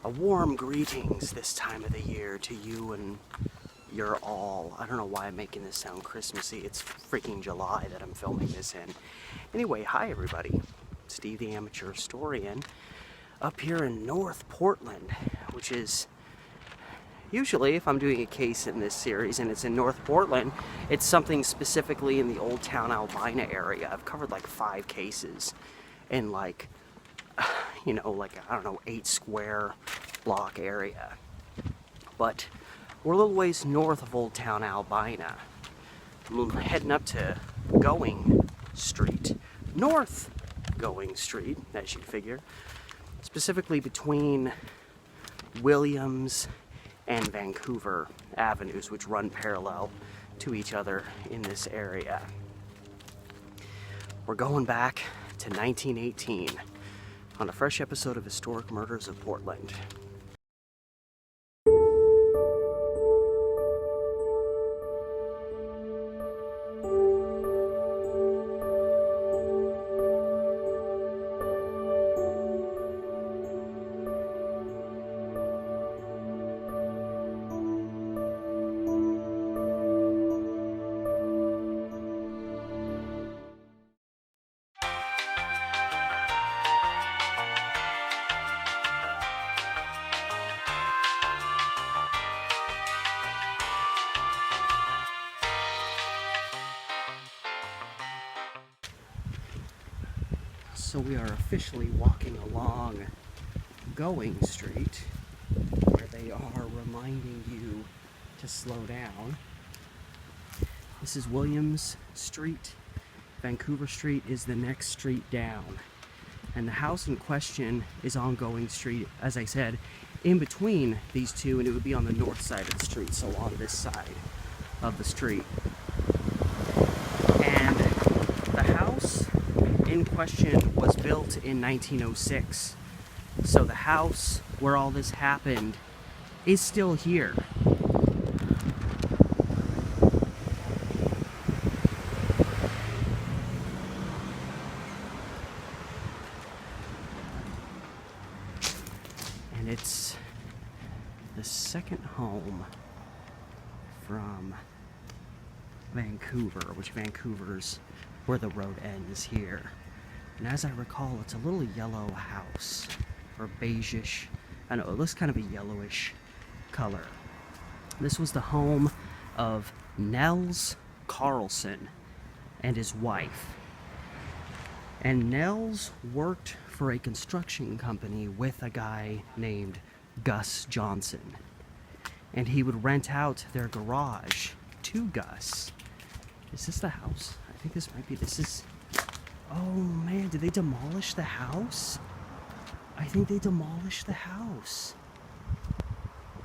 A warm greetings this time of the year to you and your all. I don't know why I'm making this sound Christmassy. It's freaking July that I'm filming this in. Anyway, hi everybody. Steve the Amateur Historian up here in North Portland, which is usually, if I'm doing a case in this series and it's in North Portland, it's something specifically in the Old Town Albina area. I've covered like 5 cases in like, you know, like, I don't know, 8 square block area. But we're a little ways north of Old Town Albina. I'm heading up to Going Street, North Going Street, as you'd figure, specifically between Williams and Vancouver Avenues, which run parallel to each other in this area. We're going back to 1918 on a fresh episode of Historic Murders of Portland. So we are officially walking along Going Street, where they are reminding you to slow down. This is Williams Street. Vancouver Street is the next street down. And the house in question is on Going Street, as I said, in between these two, and it would be on the north side of the street, so on this side of the street. And the house in question was built in 1906. So the house where all this happened is still here. And it's the second home from Vancouver, which Vancouver's where the road ends here. And as I recall, it's a little yellow house, or beigeish. I know, it looks kind of a yellowish color. This was the home of Nels Carlson and his wife. And Nels worked for a construction company with a guy named Gus Johnson. And he would rent out their garage to Gus. Is this the house? I think this might be, this is... Oh man, did they demolish the house? I think they demolished the house.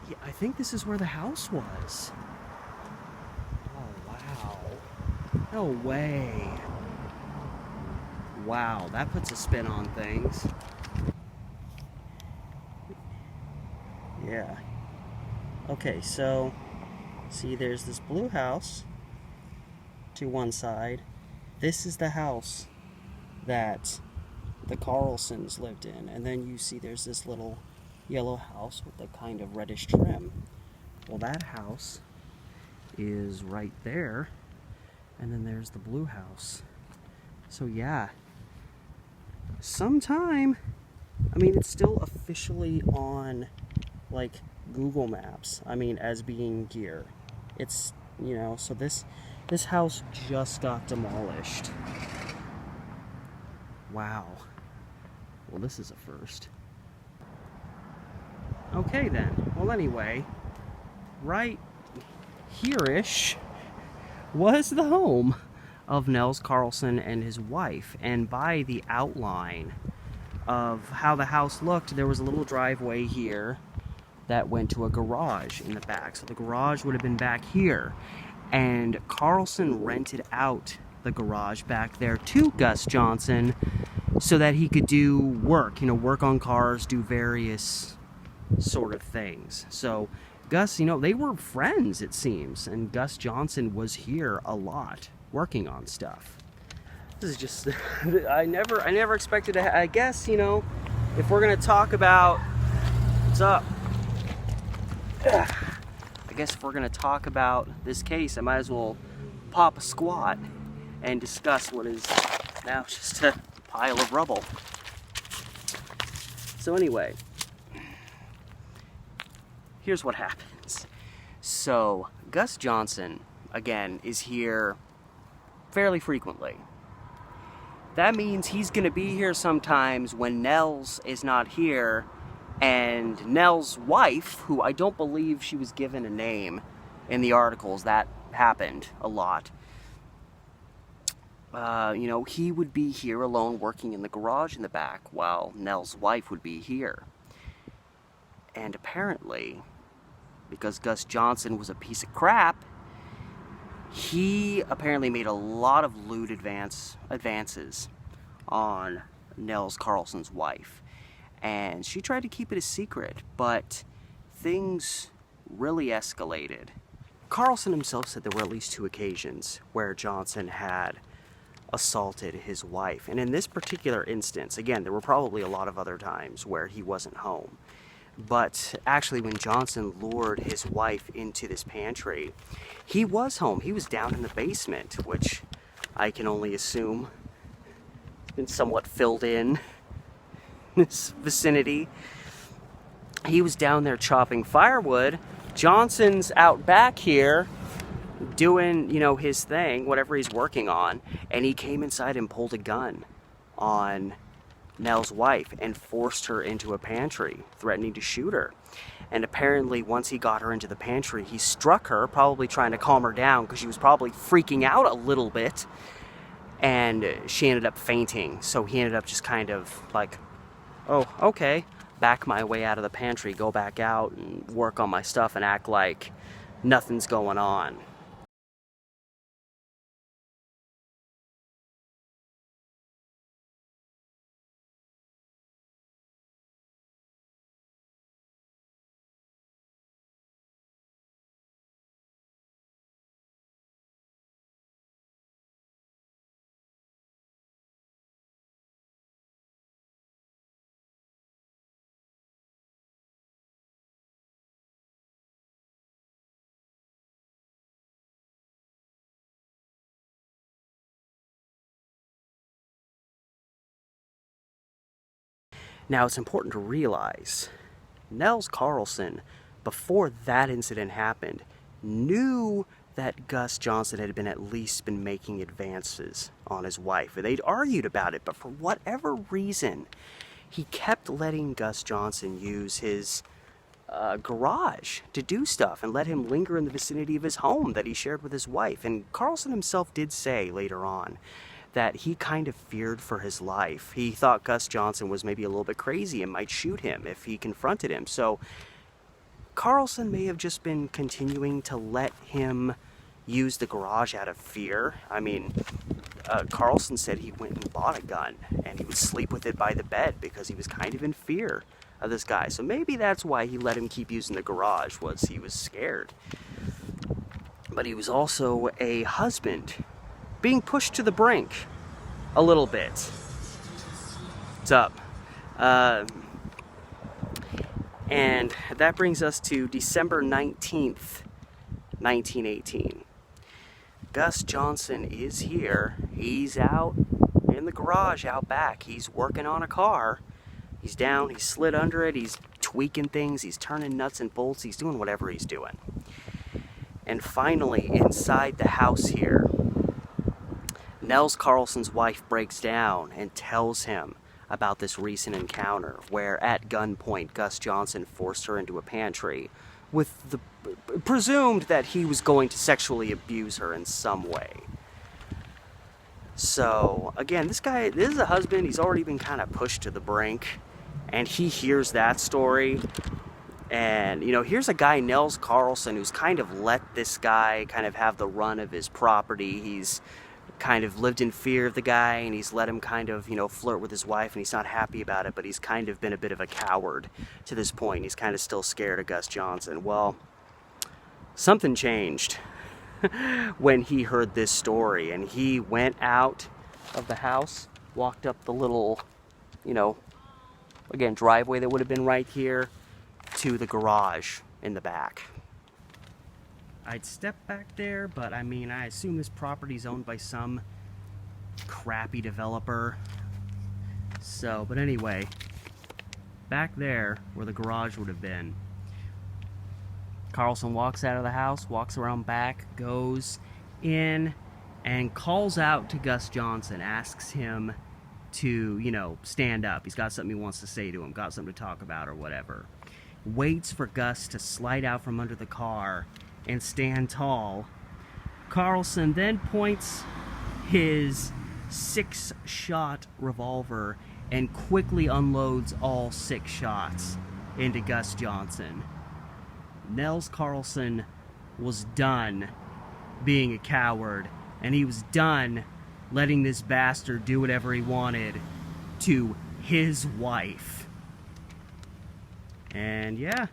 Yeah, I think this is where the house was. Oh wow. No way. Wow, that puts a spin on things. Yeah. Okay, so, see, there's this blue house to one side. This is the house that the Carlsons lived in, and then you see there's this little yellow house with the kind of reddish trim. Well, that house is right there, and then there's the blue house. So yeah, sometime, I mean, it's still officially on like Google Maps, I mean, as being here. It's, you know, so this house just got demolished. Wow. Well, this is a first. Okay then. Well, anyway, right here-ish was the home of Nels Carlson and his wife. And by the outline of how the house looked, there was a little driveway here that went to a garage in the back. So the garage would have been back here. And Carlson rented out the garage back there to Gus Johnson so that he could do work, you know, work on cars, do various sort of things. So Gus, you know, they were friends, it seems, and Gus Johnson was here a lot working on stuff. This is just I never expected to I guess, you know, if we're going to talk about What's up? I guess if we're gonna talk about this case, I might as well pop a squat and discuss what is now just a pile of rubble. So anyway, here's what happens. So Gus Johnson, again, is here fairly frequently. That means he's gonna be here sometimes when Nels is not here, and Nels' wife, who I don't believe she was given a name in the articles, that happened a lot. He would be here alone working in the garage in the back while Nels' wife would be here. And apparently, because Gus Johnson was a piece of crap, he apparently made a lot of lewd advances on Nels Carlson's wife. And she tried to keep it a secret, but things really escalated. Carlson himself said there were at least 2 occasions where Johnson had assaulted his wife. And in this particular instance, again, there were probably a lot of other times where he wasn't home. But actually, when Johnson lured his wife into this pantry, he was home. He was down in the basement, which I can only assume has been somewhat filled in this vicinity. He was down there chopping firewood. Johnson's out back here doing, his thing, whatever he's working on, and he came inside and pulled a gun on Nels' wife and forced her into a pantry, threatening to shoot her. And apparently, once he got her into the pantry, he struck her, probably trying to calm her down because she was probably freaking out a little bit, and she ended up fainting. So he ended up just kind of like, oh, okay, back my way out of the pantry, go back out and work on my stuff and act like nothing's going on. Now, it's important to realize Nels Carlson, before that incident happened, knew that Gus Johnson had at least been making advances on his wife. They'd argued about it, but for whatever reason, he kept letting Gus Johnson use his garage to do stuff and let him linger in the vicinity of his home that he shared with his wife. And Carlson himself did say later on that he kind of feared for his life. He thought Gus Johnson was maybe a little bit crazy and might shoot him if he confronted him. So Carlson may have just been continuing to let him use the garage out of fear. I mean, Carlson said he went and bought a gun and he would sleep with it by the bed because he was kind of in fear of this guy. So maybe that's why he let him keep using the garage, was he was scared. But he was also a husband being pushed to the brink a little bit. What's up? And that brings us to December 19th, 1918. Gus Johnson is here. He's out in the garage out back. He's working on a car. He's down, he's slid under it, he's tweaking things, he's turning nuts and bolts, he's doing whatever he's doing. And finally, inside the house here, Nels Carlson's wife breaks down and tells him about this recent encounter where, at gunpoint, Gus Johnson forced her into a pantry with the presumed that he was going to sexually abuse her in some way. So, again, this is a husband, he's already been kind of pushed to the brink, and he hears that story. And, here's a guy, Nels Carlson, who's kind of let this guy kind of have the run of his property. He's kind of lived in fear of the guy, and he's let him kind of, flirt with his wife, and he's not happy about it, but he's kind of been a bit of a coward to this point. He's kind of still scared of Gus Johnson. Well, something changed when he heard this story, and he went out of the house, walked up the little, again, driveway that would have been right here, into the garage in the back. I'd step back there, but I mean, I assume this property's owned by some crappy developer. So, but anyway, back there where the garage would have been, Carlson walks out of the house, walks around back, goes in, and calls out to Gus Johnson, asks him to, you know, stand up. He's got something he wants to say to him, got something to talk about or whatever. Waits for Gus to slide out from under the car and stand tall. Carlson then points his 6-shot revolver and quickly unloads all 6 shots into Gus Johnson. Nels Carlson was done being a coward, and he was done letting this bastard do whatever he wanted to his wife. And yeah,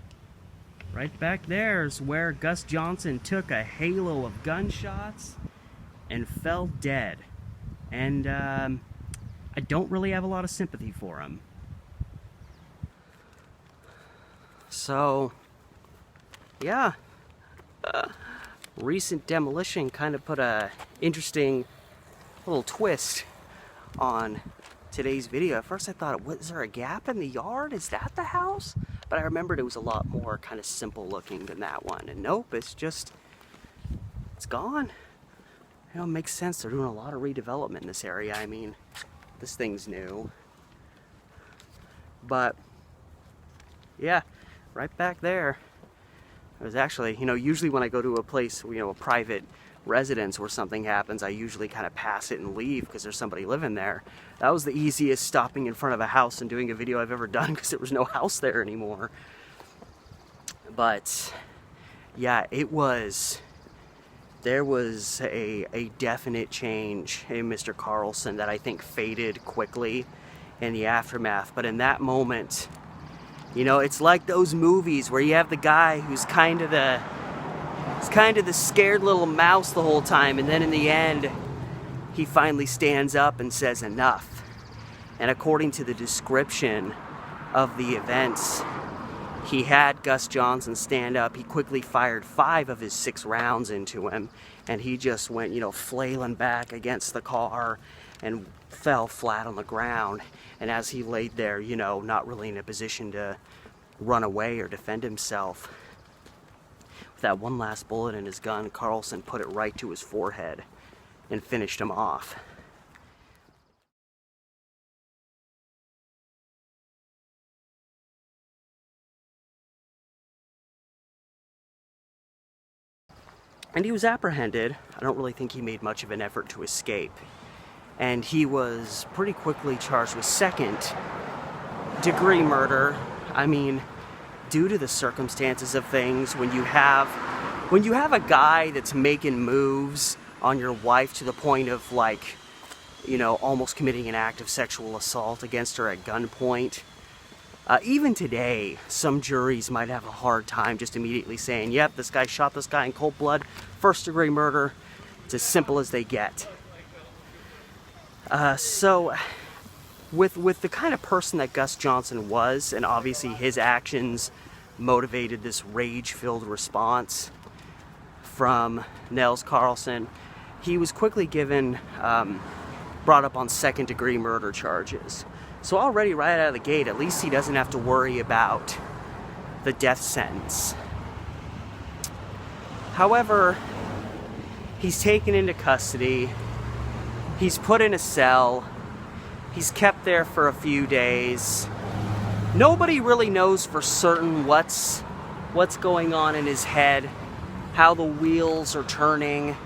right back there's where Gus Johnson took a halo of gunshots and fell dead. And I don't really have a lot of sympathy for him. So, yeah. Recent demolition kind of put a interesting little twist on today's video. At first I thought, was there a gap in the yard? Is that the house? But I remembered it was a lot more kind of simple looking than that one. And nope, it's just, it's gone. You know, it makes sense. They're doing a lot of redevelopment in this area. I mean, this thing's new. But, yeah, right back there. It was actually, you know, usually when I go to a place, you know, a private residence where something happens, I usually kind of pass it and leave because there's somebody living there. That was the easiest stopping in front of a house and doing a video I've ever done because there was no house there anymore. But, yeah, there was a definite change in Mr. Carlson that I think faded quickly in the aftermath. But in that moment, you know, it's like those movies where you have the guy who's kind of the scared little mouse the whole time, and then in the end, he finally stands up and says enough. And according to the description of the events, he had Gus Johnson stand up. He quickly fired 5 of his 6 rounds into him, and he just went, you know, flailing back against the car and fell flat on the ground. And as he laid there, you know, not really in a position to run away or defend himself, with that one last bullet in his gun, Carlson put it right to his forehead and finished him off. And he was apprehended. I don't really think he made much of an effort to escape. And he was pretty quickly charged with 2nd-degree murder. I mean, due to the circumstances of things, when you have a guy that's making moves on your wife to the point of, like, you know, almost committing an act of sexual assault against her at gunpoint, even today, some juries might have a hard time just immediately saying, yep, this guy shot this guy in cold blood, 1st-degree murder. It's as simple as they get. So, with the kind of person that Gus Johnson was, and obviously his actions motivated this rage-filled response from Nels Carlson, he was quickly given, brought up on 2nd-degree murder charges. So already right out of the gate, at least he doesn't have to worry about the death sentence. However, he's taken into custody. He's put in a cell. He's kept there for a few days. Nobody really knows for certain what's going on in his head, how the wheels are turning.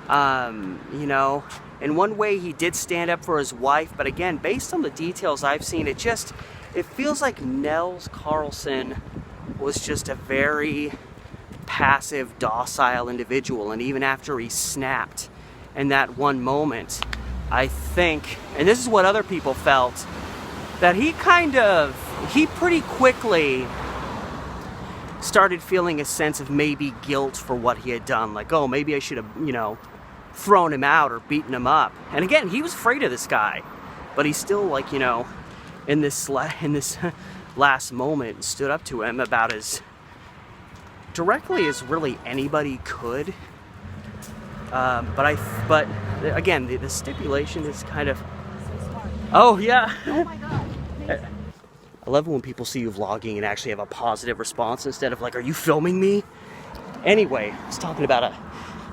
You know, in one way he did stand up for his wife, but again, based on the details I've seen, it feels like Nels Carlson was just a very passive, docile individual. And even after he snapped in that one moment, I think, and this is what other people felt, that he pretty quickly started feeling a sense of maybe guilt for what he had done. Like, oh, maybe I should have, you know, thrown him out or beaten him up. And again, he was afraid of this guy, but he's still, like, you know, in this last moment and stood up to him about as directly as really anybody could. But again, the stipulation is kind of. Oh yeah. Oh my God. I love it when people see you vlogging and actually have a positive response instead of like, "Are you filming me?" Anyway, I was talking about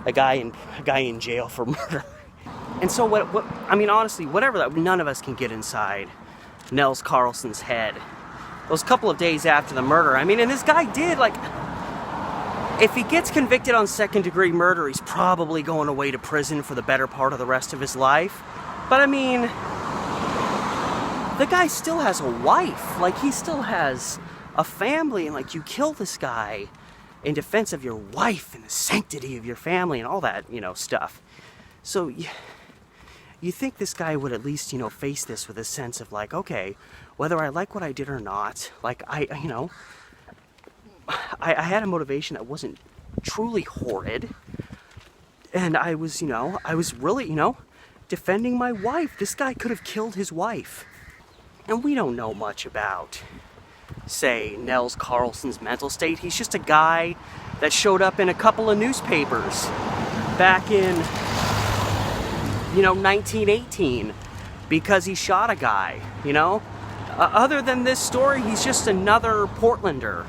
a guy in jail for murder. And so what I mean, honestly, whatever that, none of us can get inside Nels Carlson's head. Those couple of days after the murder, I mean, and this guy did, like, if he gets convicted on second-degree murder, he's probably going away to prison for the better part of the rest of his life. But I mean, the guy still has a wife. Like, he still has a family, and like, you kill this guy in defense of your wife and the sanctity of your family and all that, stuff. So you think this guy would at least, face this with a sense of like, okay, whether I like what I did or not, like, I had a motivation that wasn't truly horrid, and I was really, defending my wife. This guy could have killed his wife. And we don't know much about, say, Nels Carlson's mental state. He's just a guy that showed up in a couple of newspapers back in, 1918 because he shot a guy, Other than this story, he's just another Portlander.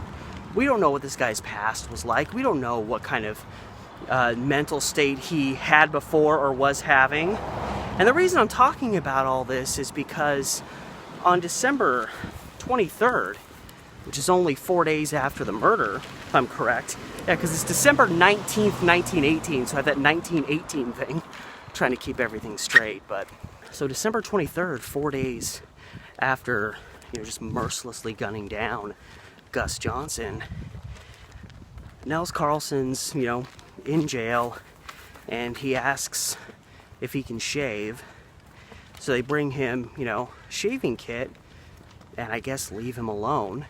We don't know what this guy's past was like. We don't know what kind of mental state he had before or was having. And the reason I'm talking about all this is because on December 23rd, which is only 4 days after the murder, if I'm correct. Yeah, because it's December 19th, 1918, so I have that 1918 thing. I'm trying to keep everything straight, but... So December 23rd, 4 days after, just mercilessly gunning down Gus Johnson, Nels Carlson's, in jail, and he asks if he can shave. So they bring him, shaving kit, and I guess leave him alone.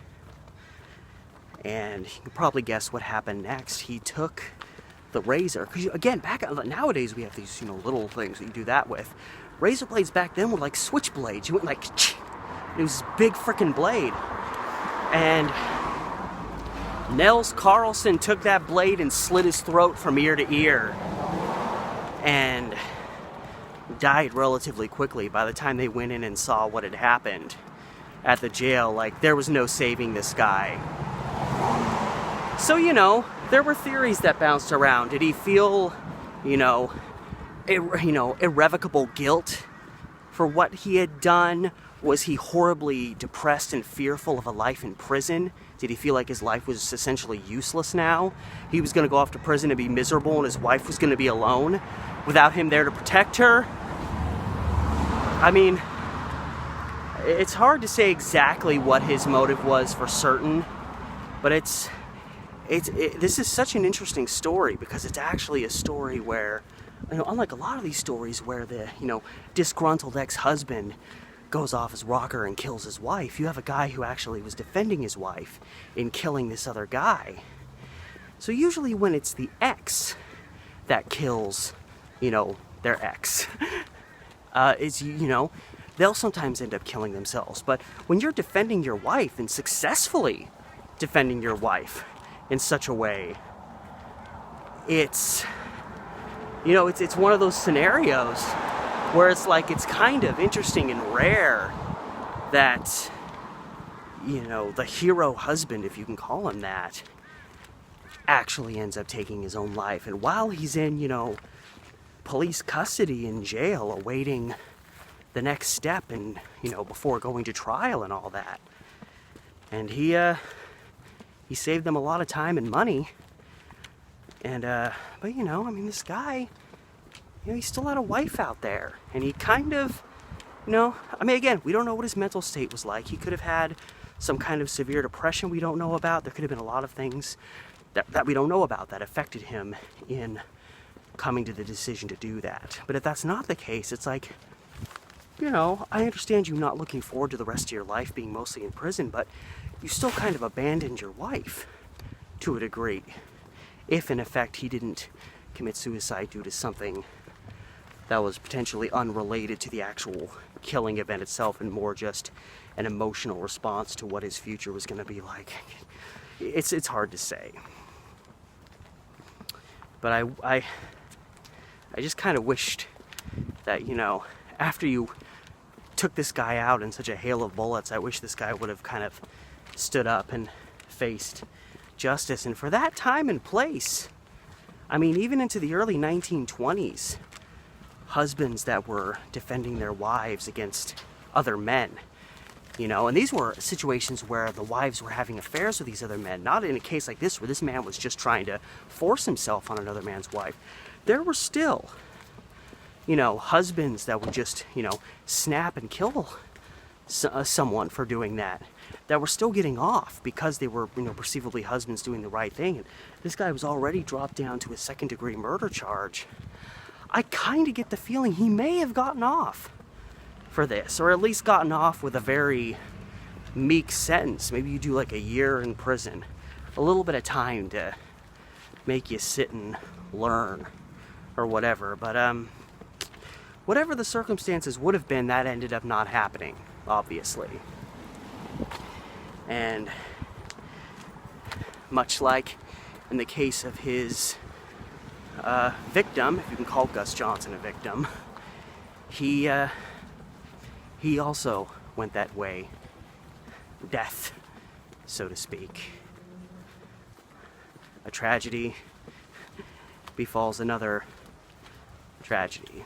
And you can probably guess what happened next. He took the razor, because again, nowadays we have these, little things that you do that with. Razor blades back then were like switchblades. You went like, it was this big freaking blade. And Nels Carlson took that blade and slit his throat from ear to ear. And died relatively quickly. By the time they went in and saw what had happened at the jail, like, there was no saving this guy. So, there were theories that bounced around. Did he feel, irrevocable guilt for what he had done? Was he horribly depressed and fearful of a life in prison? Did he feel like his life was essentially useless now? He was going to go off to prison and be miserable, and his wife was going to be alone without him there to protect her? I mean, it's hard to say exactly what his motive was for certain, but this is such an interesting story because it's actually a story where, unlike a lot of these stories where the, disgruntled ex-husband goes off his rocker and kills his wife, you have a guy who actually was defending his wife in killing this other guy. So usually when it's the ex that kills, their ex, they'll sometimes end up killing themselves. But when you're defending your wife and successfully defending your wife in such a way, it's one of those scenarios where it's like, it's kind of interesting and rare that, the hero husband, if you can call him that, actually ends up taking his own life. And while he's in, police custody in jail, awaiting the next step and, before going to trial and all that. And he saved them a lot of time and money. And, but this guy, he still had a wife out there. And he kind of, again, we don't know what his mental state was like. He could have had some kind of severe depression we don't know about. There could have been a lot of things that we don't know about that affected him in coming to the decision to do that. But if that's not the case, it's like, I understand you not looking forward to the rest of your life being mostly in prison, but you still kind of abandoned your wife to a degree. If, in effect, he didn't commit suicide due to something that was potentially unrelated to the actual killing event itself and more just an emotional response to what his future was going to be like. It's hard to say. But I just kind of wished that, you know, after you took this guy out in such a hail of bullets, I wish this guy would have kind of stood up and faced justice. And for that time and place, I mean, even into the early 1920s, husbands that were defending their wives against other men, you know, and these were situations where the wives were having affairs with these other men, not in a case like this where this man was just trying to force himself on another man's wife. There were still, you know, husbands that would just, you know, snap and kill someone for doing that were still getting off because they were, you know, perceivably husbands doing the right thing. And this guy was already dropped down to a second-degree murder charge. I kind of get the feeling he may have gotten off for this, or at least gotten off with a very meek sentence. Maybe you do like a year in prison, a little bit of time to make you sit and learn or whatever. But whatever the circumstances would have been, that ended up not happening, obviously. And much like in the case of his victim, if you can call Gus Johnson a victim, he also went that way. Death, so to speak. A tragedy befalls another tragedy.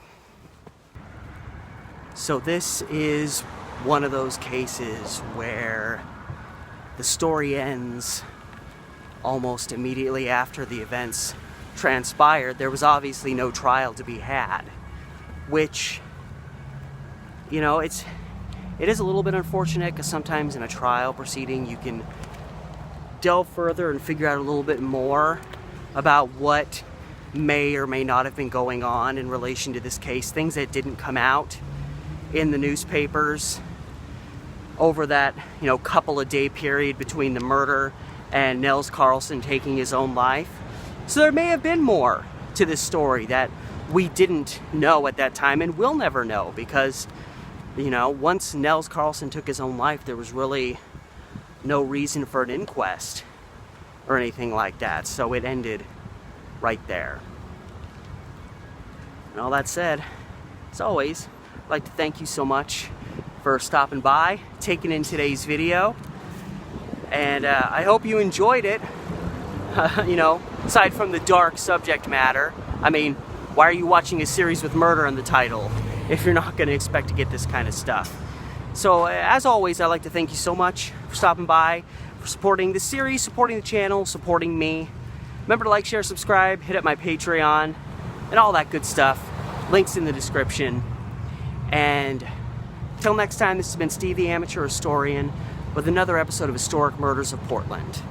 So this is one of those cases where the story ends almost immediately after the events transpired. There was obviously no trial to be had, which, you know, it is a little bit unfortunate because sometimes in a trial proceeding you can delve further and figure out a little bit more about what may or may not have been going on in relation to this case, things that didn't come out in the newspapers over that, you know, couple of day period between the murder and Nels Carlson taking his own life. So there may have been more to this story that we didn't know at that time and will never know, because, you know, once Nels Carlson took his own life, there was really no reason for an inquest or anything like that. So it ended right there. And all that said, as always, I'd like to thank you so much for stopping by, taking in today's video, and I hope you enjoyed it. You know, aside from the dark subject matter, I mean, why are you watching a series with murder in the title if you're not going to expect to get this kind of stuff? So, as always, I'd like to thank you so much for stopping by, for supporting the series, supporting the channel, supporting me. Remember to like, share, subscribe, hit up my Patreon, and all that good stuff. Links in the description. And till next time, this has been Steve the Amateur Historian with another episode of Historic Murders of Portland.